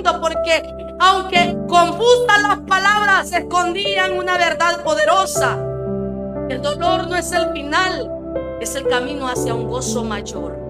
diciendo, porque aunque confusas las palabras, escondían una verdad poderosa. El dolor no es el final, es el camino hacia un gozo mayor.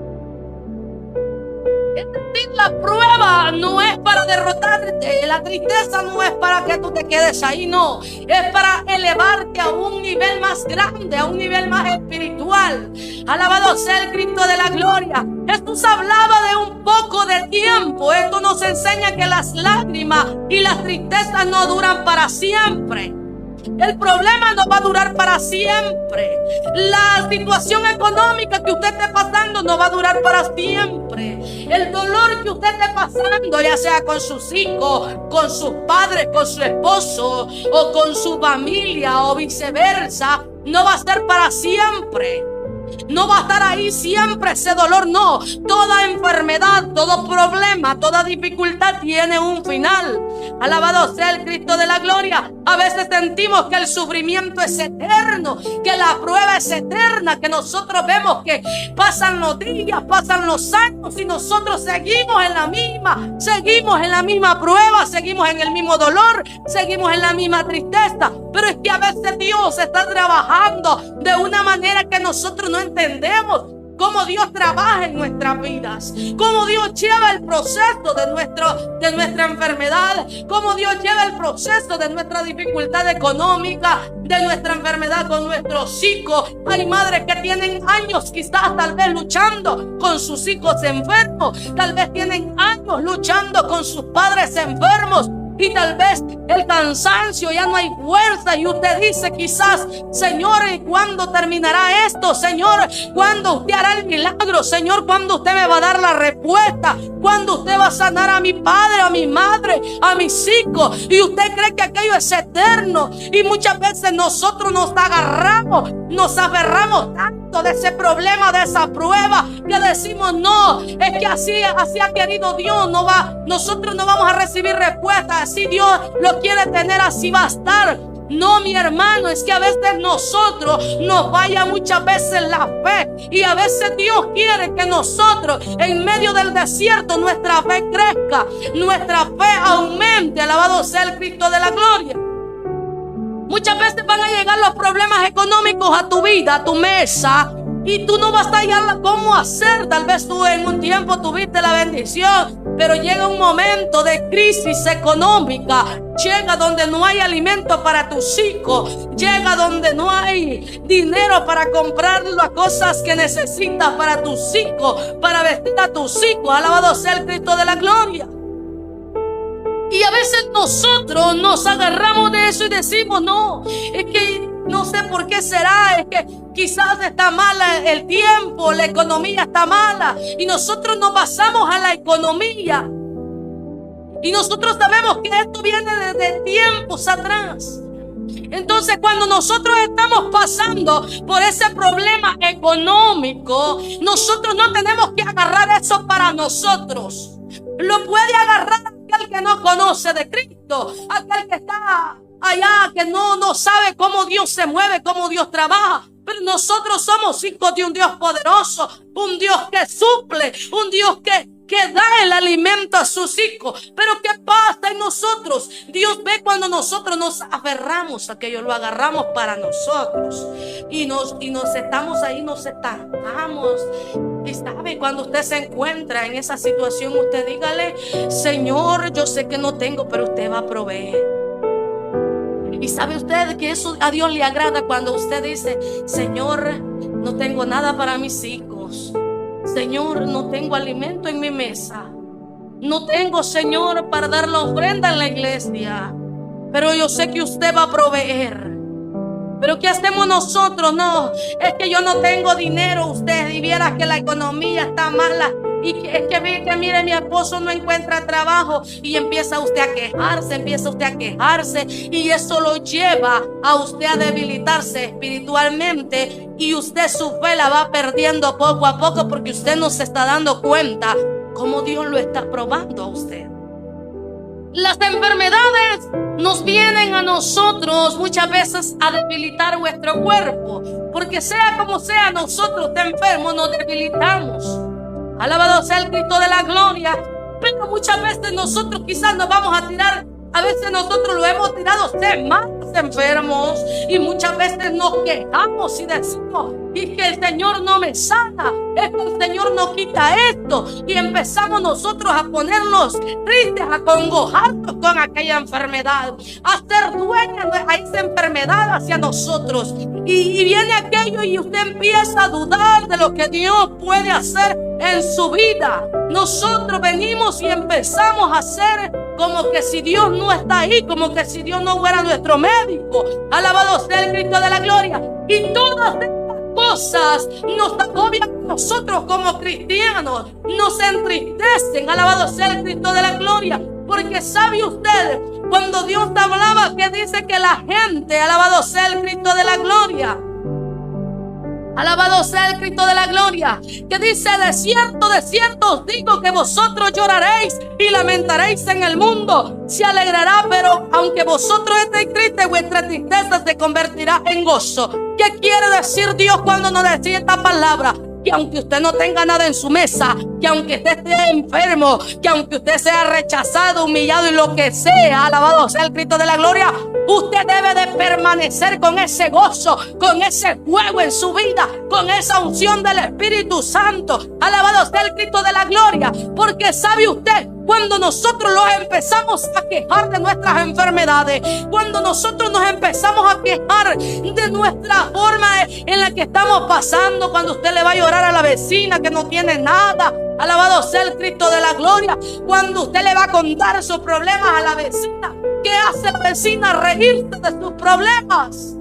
Es decir, la prueba no es para derrotarte, la tristeza no es para que tú te quedes ahí, no. Es para elevarte a un nivel más grande, a un nivel más espiritual. Alabado sea el Cristo de la gloria. Jesús hablaba de un poco de tiempo. Esto nos enseña que las lágrimas y las tristezas no duran para siempre. El problema no va a durar para siempre. La situación económica que usted esté pasando no va a durar para siempre. El dolor que usted esté pasando, ya sea con sus hijos, con sus padres, con su esposo o con su familia o viceversa, no va a ser para siempre. No va a estar ahí siempre ese dolor, no. Toda enfermedad, todo problema, toda dificultad tiene un final. Alabado sea el Cristo de la gloria. A veces sentimos que el sufrimiento es eterno, que la prueba es eterna, que nosotros vemos que pasan los días, pasan los años y nosotros seguimos en la misma prueba, seguimos en el mismo dolor, seguimos en la misma tristeza. Pero es que a veces Dios está trabajando de una manera que nosotros no entendemos. Cómo Dios trabaja en nuestras vidas, cómo Dios lleva el proceso de nuestra enfermedad, cómo Dios lleva el proceso de nuestra dificultad económica, de nuestra enfermedad con nuestros hijos. Hay madres que tienen años quizás tal vez luchando con sus hijos enfermos, tal vez tienen años luchando con sus padres enfermos. Y tal vez el cansancio, ya no hay fuerza, y usted dice quizás: Señor, ¿cuándo terminará esto? Señor, ¿cuándo usted hará el milagro? Señor, ¿cuándo usted me va a dar la respuesta? ¿Cuándo usted va a sanar a mi padre, a mi madre, a mis hijos? Y usted cree que aquello es eterno. Y muchas veces nosotros nos aferramos tanto de ese problema, de esa prueba, que decimos: no, es que así ha querido Dios, nosotros no vamos a recibir respuesta. Así Dios lo quiere tener, así va a estar. No, mi hermano, es que a veces nosotros nos falla muchas veces la fe, y a veces Dios quiere que nosotros en medio del desierto nuestra fe crezca, nuestra fe aumente. Alabado sea el Cristo de la gloria. Muchas veces van a llegar los problemas económicos a tu vida, a tu mesa, y tú no vas a hallar cómo hacer. Tal vez tú en un tiempo tuviste la bendición, pero llega un momento de crisis económica. Llega donde no hay alimento para tus hijos. Llega donde no hay dinero para comprar las cosas que necesitas para tus hijos, para vestir a tus hijos. Alabado sea el Cristo de la gloria. Y a veces nosotros nos agarramos de eso y decimos: no, es que no sé por qué será, es que quizás está mala el tiempo, la economía está mala, y nosotros nos basamos a la economía. Y nosotros sabemos que esto viene desde tiempos atrás. Entonces, cuando nosotros estamos pasando por ese problema económico, nosotros no tenemos que agarrar eso para nosotros. Lo puede agarrar aquel que no conoce de Cristo, aquel que está allá, que no sabe cómo Dios se mueve, cómo Dios trabaja. Pero nosotros somos hijos de un Dios poderoso, un Dios que suple, un Dios que da el alimento a sus hijos. Pero ¿qué pasa en nosotros? Dios ve cuando nosotros nos aferramos a aquello, lo agarramos para nosotros, y nos estamos ahí, nos estancamos. Y sabe, cuando usted se encuentra en esa situación, usted dígale: Señor, yo sé que no tengo, pero usted va a proveer. Y sabe usted que eso a Dios le agrada cuando usted dice: Señor, no tengo nada para mis hijos. Señor, no tengo alimento en mi mesa. No tengo, Señor, para dar la ofrenda en la iglesia. Pero yo sé que usted va a proveer. Pero ¿qué hacemos nosotros? No, es que yo no tengo dinero. Usted y viera que la economía está mala. Y es que mire, mi esposo no encuentra trabajo. Y empieza usted a quejarse, y eso lo lleva a usted a debilitarse espiritualmente. Y usted su fe la va perdiendo poco a poco, porque usted no se está dando cuenta cómo Dios lo está probando a usted. Las enfermedades nos vienen a nosotros muchas veces a debilitar nuestro cuerpo, porque sea como sea, nosotros de enfermos nos debilitamos. Alabado sea el Cristo de la gloria. Pero Pero muchas veces nosotros quizás nos vamos a tirar. A veces nosotros lo hemos tirado semanas enfermos y muchas veces nos quejamos y decimos: y que el Señor no me sana, es que el Señor no quita esto, y empezamos nosotros a ponernos tristes, a congojarnos con aquella enfermedad, a ser dueños a esa enfermedad hacia nosotros, y viene aquello y usted empieza a dudar de lo que Dios puede hacer en su vida. Nosotros venimos y empezamos a hacer como que si Dios no está ahí, como que si Dios no fuera nuestro médico. Alabado sea el Cristo de la gloria. Y todas estas cosas nos agobian a nosotros como cristianos, nos entristecen. Alabado sea el Cristo de la gloria. Porque sabe usted, cuando Dios te hablaba, que dice que la gente, alabado sea el Cristo de la gloria, alabado sea el Cristo de la gloria, que dice: de cierto os digo que vosotros lloraréis y lamentaréis en el mundo, se alegrará, pero aunque vosotros estéis tristes, vuestra tristeza se convertirá en gozo. ¿Qué quiere decir Dios cuando nos dice esta palabra? Que aunque usted no tenga nada en su mesa, que aunque usted esté enfermo, que aunque usted sea rechazado, humillado y lo que sea, alabado sea el Cristo de la gloria, usted debe de permanecer con ese gozo, con ese fuego en su vida, con esa unción del Espíritu Santo. Alabado sea el Cristo de la gloria. Porque sabe usted, cuando nosotros los empezamos a quejar de nuestras enfermedades, cuando nosotros nos empezamos a quejar de nuestra forma en la que estamos pasando, cuando usted le va a llorar a la vecina que no tiene nada, alabado sea el Cristo de la gloria, cuando usted le va a contar sus problemas a la vecina, ¿qué hace la vecina? Reírse de sus problemas.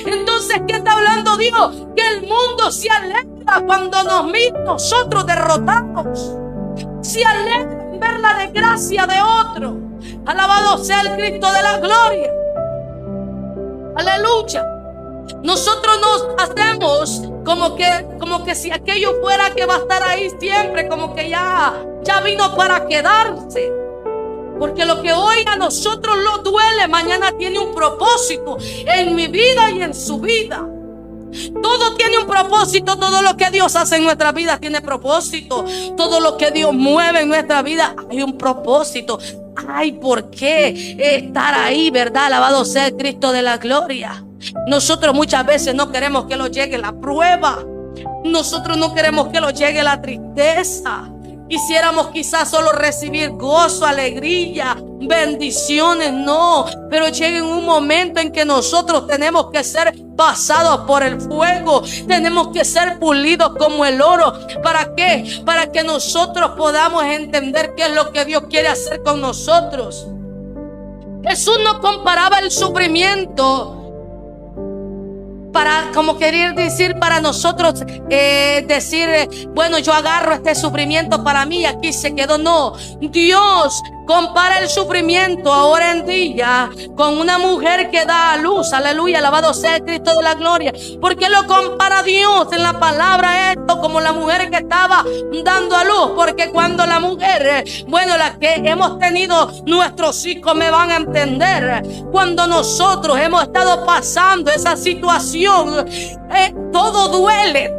Entonces, ¿qué está hablando Dios? Que el mundo se alegra cuando nos mira nosotros derrotados, se alegra en ver la desgracia de otro. Alabado sea el Cristo de la gloria. Aleluya. Nosotros nos hacemos como que si aquello fuera que va a estar ahí siempre, como que ya vino para quedarse. Porque lo que hoy a nosotros nos duele, mañana tiene un propósito en mi vida y en su vida. Todo tiene un propósito. Todo lo que Dios hace en nuestra vida tiene propósito. Todo lo que Dios mueve en nuestra vida hay un propósito. Hay por qué estar ahí, ¿verdad? Alabado sea el Cristo de la gloria. Nosotros muchas veces no queremos que nos llegue la prueba. Nosotros no queremos que nos llegue la tristeza. Quisiéramos quizás solo recibir gozo, alegría, bendiciones, no. Pero llega un momento en que nosotros tenemos que ser pasados por el fuego. Tenemos que ser pulidos como el oro. ¿Para qué? Para que nosotros podamos entender qué es lo que Dios quiere hacer con nosotros. Jesús no comparaba el sufrimiento para, como querer decir, para nosotros decir, bueno, yo agarro este sufrimiento para mí y aquí se quedó. No, Dios compara el sufrimiento ahora en día con una mujer que da a luz. Aleluya, alabado sea el Cristo de la gloria. ¿Por qué lo compara Dios en la palabra esto como la mujer que estaba dando a luz? Porque cuando la mujer, bueno, la que hemos tenido nuestros hijos me van a entender. Cuando nosotros hemos estado pasando esa situación, todo duele,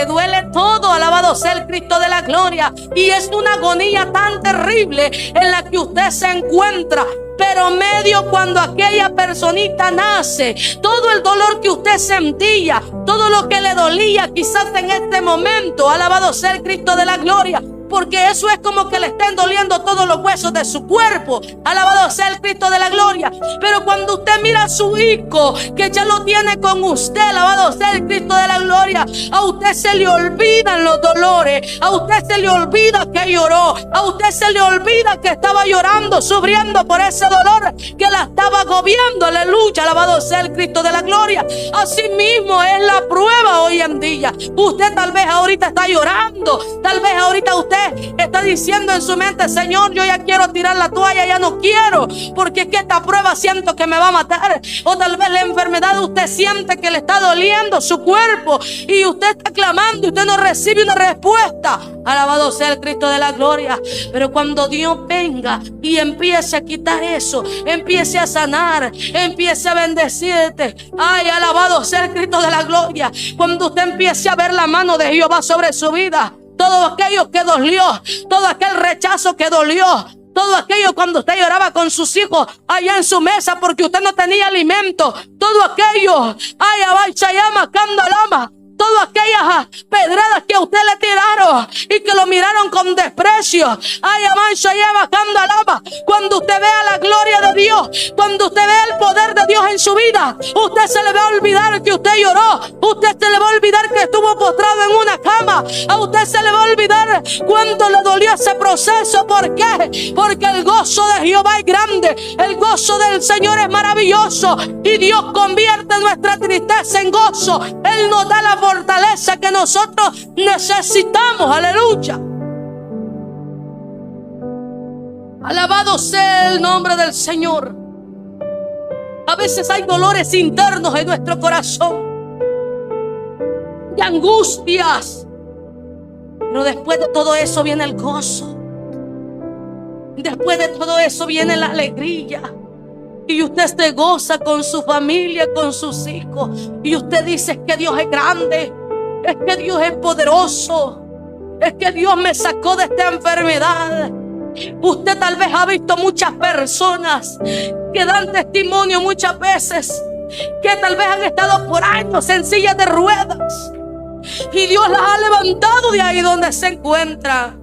duele todo. Alabado sea el Cristo de la gloria. Y es una agonía tan terrible en la que usted se encuentra. Pero medio cuando aquella personita nace, todo el dolor que usted sentía, todo lo que le dolía quizás en este momento, alabado sea el Cristo de la gloria, porque eso es como que le estén doliendo todos los huesos de su cuerpo. Alabado sea el Cristo de la gloria. Pero cuando usted mira a su hijo, que ya lo tiene con usted, alabado sea el Cristo de la gloria, a usted se le olvidan los dolores, a usted se le olvida que lloró, a usted se le olvida que estaba llorando, sufriendo por ese dolor que la estaba agobiando. Aleluya, alabado sea el Cristo de la gloria. Así mismo es la prueba hoy en día. Usted tal vez ahorita está llorando, tal vez ahorita usted está diciendo en su mente: Señor, yo ya quiero tirar la toalla, ya no quiero, porque es que esta prueba siento que me va a matar. O tal vez la enfermedad usted siente que le está doliendo su cuerpo y usted está clamando y usted no recibe una respuesta. Alabado sea el Cristo de la gloria. Pero cuando Dios venga y empiece a quitar eso, empiece a sanar, empiece a bendecirte, ay, alabado sea el Cristo de la gloria. Cuando usted empiece a ver la mano de Jehová sobre su vida, todo aquello que dolió, todo aquel rechazo que dolió, todo aquello cuando usted lloraba con sus hijos allá en su mesa porque usted no tenía alimento, todo aquello, ay, abaychayama, candalama, todas aquellas pedradas que a usted le tiraron y que lo miraron con desprecio. Ay, abaychayama, candalama, cuando usted vea la gloria de Dios, cuando usted vea el poder de Dios en su vida, usted se le va a olvidar que usted lloró, usted se le va a olvidar que estuvo postrado en una cama, a usted se le va a olvidar cuánto le dolió ese proceso. ¿Por qué? Porque el gozo de Jehová es grande, el gozo del Señor es maravilloso y Dios convierte nuestra tristeza en gozo. Él nos da la fortaleza que nosotros necesitamos. Aleluya. Alabado sea el nombre del Señor. A veces hay dolores internos en nuestro corazón y angustias, pero después de todo eso viene el gozo. Después de todo eso viene la alegría. Y usted se goza con su familia, con sus hijos. Y usted dice: es que Dios es grande, es que Dios es poderoso, es que Dios me sacó de esta enfermedad. Usted tal vez ha visto muchas personas que dan testimonio muchas veces, que tal vez han estado por años en sillas de ruedas y Dios las ha levantado de ahí donde se encuentra.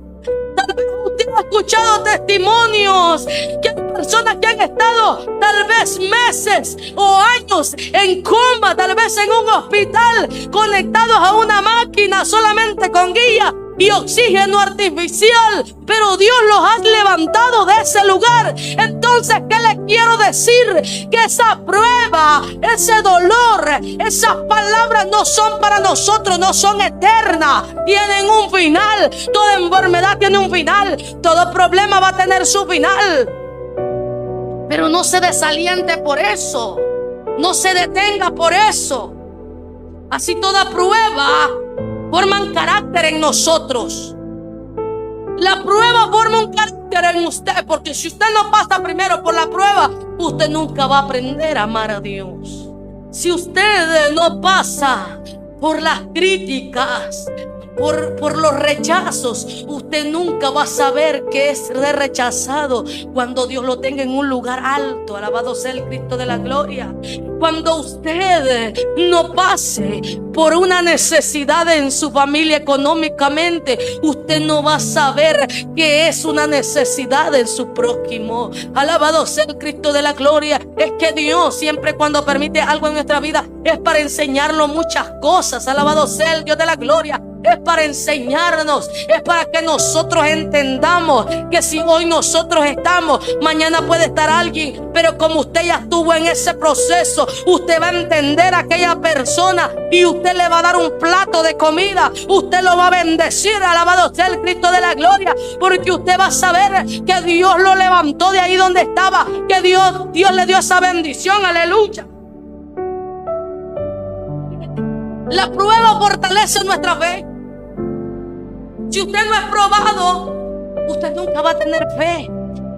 Tal vez usted ha escuchado testimonios que hay personas que han estado tal vez meses o años en coma, tal vez en un hospital, conectados a una máquina solamente con guía y oxígeno artificial, pero Dios los ha levantado de ese lugar. Entonces, ¿qué le quiero decir? Que esa prueba, ese dolor, esas palabras no son para nosotros, no son eternas, tienen un final. Toda enfermedad tiene un final, todo problema va a tener su final. Pero no se desaliente por eso, no se detenga por eso. Así toda prueba forman carácter en nosotros. La prueba forma un carácter en usted, porque si usted no pasa primero por la prueba, usted nunca va a aprender a amar a Dios. Si usted no pasa por las críticas, por los rechazos, usted nunca va a saber que es rechazado cuando Dios lo tenga en un lugar alto. Alabado sea el Cristo de la gloria. Cuando usted no pase por una necesidad en su familia económicamente, usted no va a saber que es una necesidad en su prójimo. Alabado sea el Cristo de la gloria. Es que Dios siempre, cuando permite algo en nuestra vida, es para enseñarnos muchas cosas. Alabado sea el Dios de la gloria. Es para enseñarnos, es para que nosotros entendamos que si hoy nosotros estamos, mañana puede estar alguien, pero como usted ya estuvo en ese proceso, usted va a entender a aquella persona y usted le va a dar un plato de comida, usted lo va a bendecir. Alabado sea el Cristo de la gloria, porque usted va a saber que Dios lo levantó de ahí donde estaba, que Dios le dio esa bendición. Aleluya. La prueba fortalece nuestra fe. Si usted no es probado, usted nunca va a tener fe.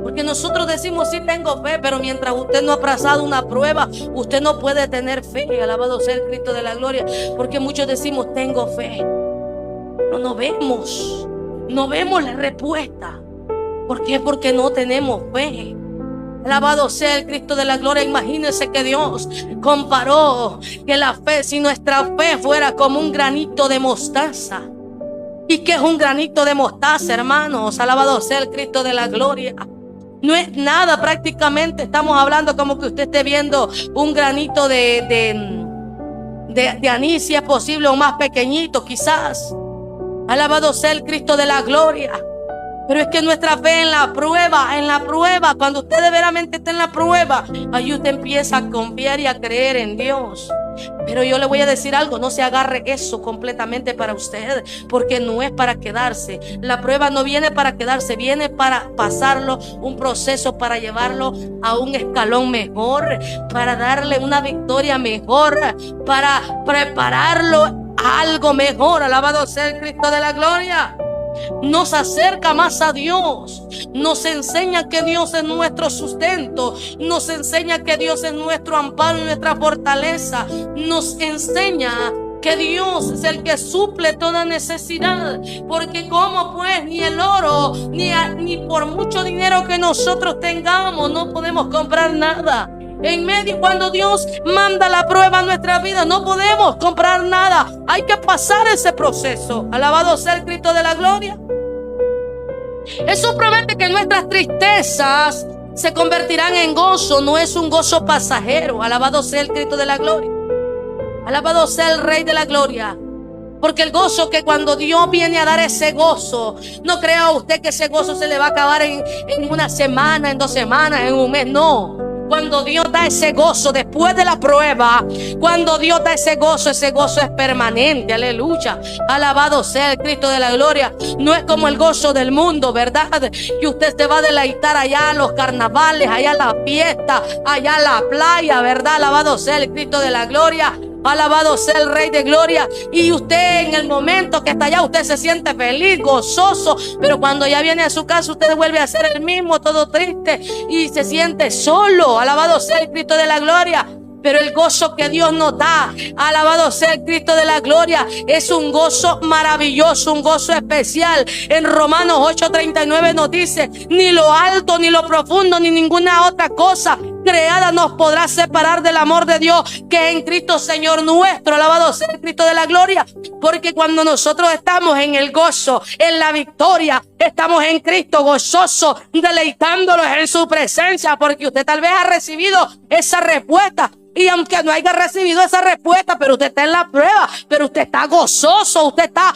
Porque nosotros decimos: sí tengo fe, pero mientras usted no ha pasado una prueba, usted no puede tener fe. Alabado sea el Cristo de la gloria. Porque muchos decimos: tengo fe, pero no vemos la respuesta. ¿Por qué? Porque no tenemos fe. Alabado sea el Cristo de la gloria. Imagínense que Dios comparó que la fe, si nuestra fe fuera como un granito de mostaza. ¿Y qué es un granito de mostaza, hermanos? Alabado sea el Cristo de la gloria. No es nada, prácticamente estamos hablando como que usted esté viendo un granito de anís, si es posible, o más pequeñito quizás. Alabado sea el Cristo de la gloria. Pero es que nuestra fe en la prueba, cuando usted verdaderamente está en la prueba, ahí usted empieza a confiar y a creer en Dios. Pero yo le voy a decir algo: no se agarre eso completamente para usted, porque no es para quedarse. La prueba no viene para quedarse, viene para pasarlo, un proceso para llevarlo a un escalón mejor, para darle una victoria mejor, para prepararlo a algo mejor. Alabado sea el Cristo de la gloria. Nos acerca más a Dios, nos enseña que Dios es nuestro sustento, nos enseña que Dios es nuestro amparo y nuestra fortaleza, nos enseña que Dios es el que suple toda necesidad. Porque como pues ni el oro, ni por mucho dinero que nosotros tengamos, no podemos comprar nada. En medio, cuando Dios manda la prueba a nuestra vida, no podemos comprar nada. Hay que pasar ese proceso. Alabado sea el Cristo de la gloria. Eso promete que nuestras tristezas se convertirán en gozo. No es un gozo pasajero. Alabado sea el Cristo de la gloria. Alabado sea el Rey de la gloria. Porque el gozo, que cuando Dios viene a dar ese gozo, no crea usted que ese gozo se le va a acabar en una semana, en 2 semanas, en un mes. No. Cuando Dios da ese gozo después de la prueba, cuando Dios da ese gozo es permanente. Aleluya. Alabado sea el Cristo de la gloria. No es como el gozo del mundo, ¿verdad? Que usted se va a deleitar allá a los carnavales, allá a la fiesta, allá a la playa, ¿verdad? Alabado sea el Cristo de la gloria. Alabado sea el Rey de gloria. Y usted, en el momento que está allá, usted se siente feliz, gozoso. Pero cuando ya viene a su casa, usted vuelve a ser el mismo, todo triste, y se siente solo. Alabado sea el Cristo de la gloria. Pero el gozo que Dios nos da, alabado sea el Cristo de la gloria, es un gozo maravilloso, un gozo especial. En Romanos 8:39 nos dice: ni lo alto, ni lo profundo, ni ninguna otra cosa creada nos podrá separar del amor de Dios que es en Cristo Señor nuestro. Alabado sea el Cristo de la gloria. Porque cuando nosotros estamos en el gozo, en la victoria, estamos en Cristo gozoso, deleitándolos en su presencia. Porque usted tal vez ha recibido esa respuesta. Y aunque no haya recibido esa respuesta, pero usted está en la prueba, pero usted está gozoso, usted está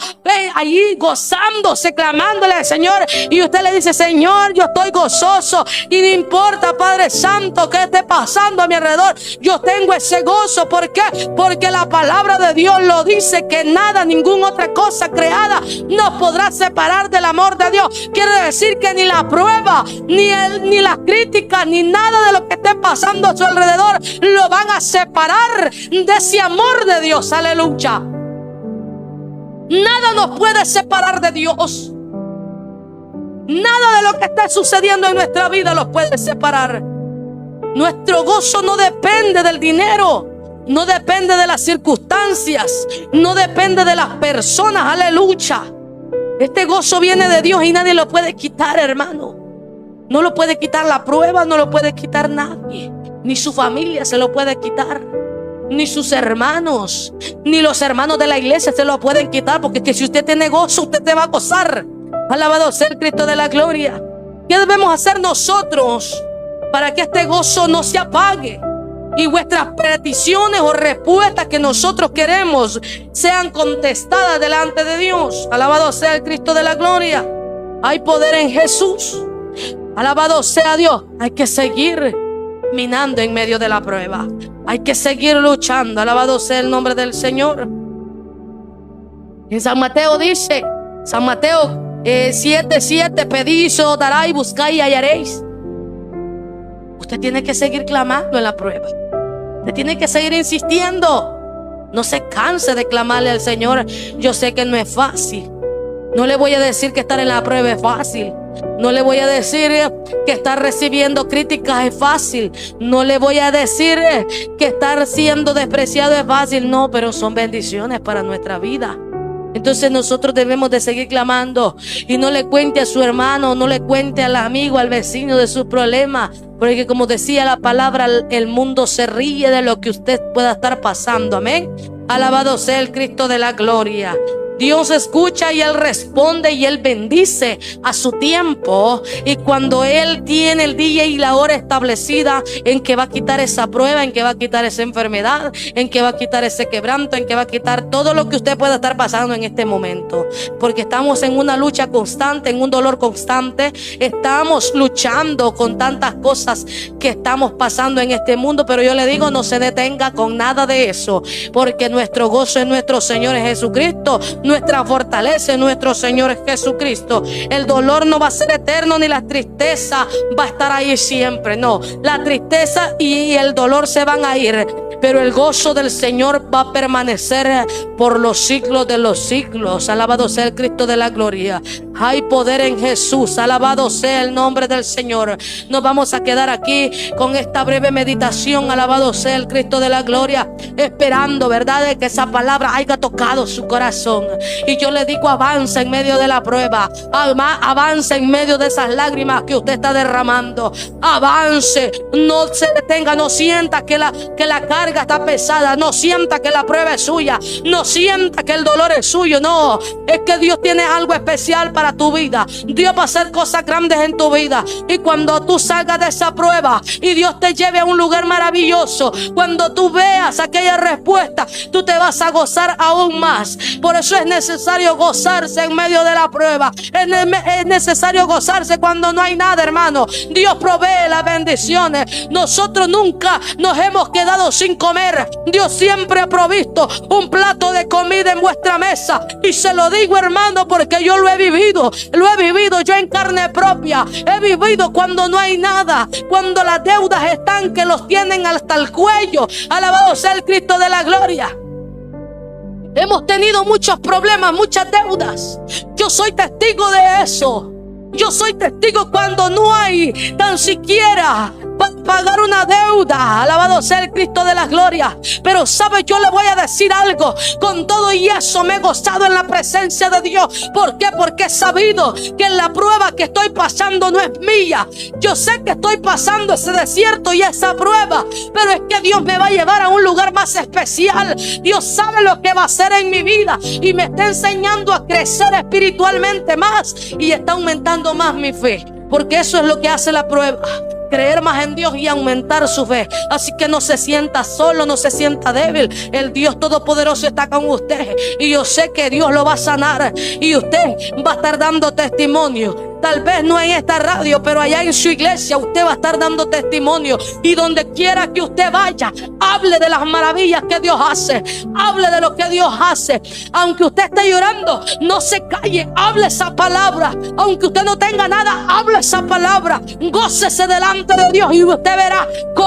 ahí gozándose, clamándole al Señor. Y usted le dice: Señor, yo estoy gozoso. Y no importa, Padre Santo, qué esté pasando a mi alrededor, yo tengo ese gozo. ¿Por qué? Porque la palabra de Dios lo dice, que nada, ninguna otra cosa creada nos podrá separar del amor de Dios. Quiere decir que ni la prueba, ni la crítica, ni nada de lo que esté pasando a su alrededor lo van a separar de ese amor de Dios. Aleluya. Nada nos puede separar de Dios. Nada de lo que está sucediendo en nuestra vida los puede separar. Nuestro gozo no depende del dinero, no depende de las circunstancias, no depende de las personas. Aleluya. Este gozo viene de Dios y nadie lo puede quitar, hermano. No lo puede quitar la prueba, no lo puede quitar nadie. Ni su familia se lo puede quitar, ni sus hermanos, ni los hermanos de la iglesia se lo pueden quitar. Porque que si usted tiene gozo, usted te va a gozar. Alabado sea el Cristo de la gloria. ¿Qué debemos hacer nosotros para que este gozo no se apague y vuestras peticiones o respuestas que nosotros queremos sean contestadas delante de Dios? Alabado sea el Cristo de la gloria. Hay poder en Jesús. Alabado sea Dios. Hay que seguir minando en medio de la prueba. Hay que seguir luchando. Alabado sea el nombre del Señor. En San Mateo dice, San Mateo 7:7: pedís, os daréis, buscáis y hallaréis. Usted tiene que seguir clamando en la prueba. Usted tiene que seguir insistiendo. No se canse de clamarle al Señor. Yo sé que no es fácil. No le voy a decir que estar en la prueba es fácil. No le voy a decir que estar recibiendo críticas es fácil. No le voy a decir que estar siendo despreciado es fácil. No, pero son bendiciones para nuestra vida. Entonces nosotros debemos de seguir clamando. Y no le cuente a su hermano, no le cuente al amigo, al vecino de sus problemas. Porque como decía la palabra, el mundo se ríe de lo que usted pueda estar pasando. Amén. Alabado sea el Cristo de la gloria. Dios escucha y Él responde y Él bendice a su tiempo. Y cuando Él tiene el día y la hora establecida en que va a quitar esa prueba, en que va a quitar esa enfermedad, en que va a quitar ese quebranto, en que va a quitar todo lo que usted pueda estar pasando en este momento. Porque estamos en una lucha constante, en un dolor constante. Estamos luchando con tantas cosas que estamos pasando en este mundo. Pero yo le digo, no se detenga con nada de eso. Porque nuestro gozo es nuestro Señor Jesucristo. Nuestra fortaleza es nuestro Señor Jesucristo. El dolor no va a ser eterno, ni la tristeza va a estar ahí siempre. No, la tristeza y el dolor se van a ir, pero el gozo del Señor va a permanecer por los siglos de los siglos. Alabado sea el Cristo de la gloria. Hay poder en Jesús. Alabado sea el nombre del Señor. Nos vamos a quedar aquí con esta breve meditación. Alabado sea el Cristo de la gloria, esperando, ¿verdad?, de que esa palabra haya tocado su corazón. Y yo le digo, avanza en medio de la prueba. Avanza en medio de esas lágrimas que usted está derramando. Avance, no se detenga. No sienta que la carga está pesada. No sienta que la prueba es suya. No sienta que el dolor es suyo. No, es que Dios tiene algo especial para tu vida. Dios va a hacer cosas grandes en tu vida. Y cuando tú salgas de esa prueba y Dios te lleve a un lugar maravilloso, cuando tú veas aquella respuesta, tú te vas a gozar aún más. Por eso es necesario gozarse en medio de la prueba. Es necesario gozarse cuando no hay nada, hermano. Dios provee las bendiciones. Nosotros nunca nos hemos quedado sin comer. Dios siempre ha provisto un plato de comida en vuestra mesa. Y se lo digo, hermano, porque yo lo he vivido. Lo he vivido yo en carne propia. He vivido cuando no hay nada, cuando las deudas están que los tienen hasta el cuello. Alabado sea el Cristo de la gloria. Hemos tenido muchos problemas, muchas deudas. Yo soy testigo de eso. Yo soy testigo cuando no hay tan siquiera para pagar una deuda. Alabado sea el Cristo de la gloria. Pero sabe, yo le voy a decir algo. Con todo y eso me he gozado en la presencia de Dios. ¿Por qué? Porque he sabido que la prueba que estoy pasando no es mía. Yo sé que estoy pasando ese desierto y esa prueba, pero es que Dios me va a llevar a un lugar más especial. Dios sabe lo que va a hacer en mi vida y me está enseñando a crecer espiritualmente más, y está aumentando más mi fe, porque eso es lo que hace la prueba. Creer más en Dios y aumentar su fe. Así que no se sienta solo, no se sienta débil. El Dios Todopoderoso está con usted. Y yo sé que Dios lo va a sanar. Y usted va a estar dando testimonio. Tal vez no en esta radio, pero allá en su iglesia usted va a estar dando testimonio. Y donde quiera que usted vaya, hable de las maravillas que Dios hace. Hable de lo que Dios hace. Aunque usted esté llorando, no se calle. Hable esa palabra. Aunque usted no tenga nada, hable esa palabra. Gócese delante de Dios y usted verá cómo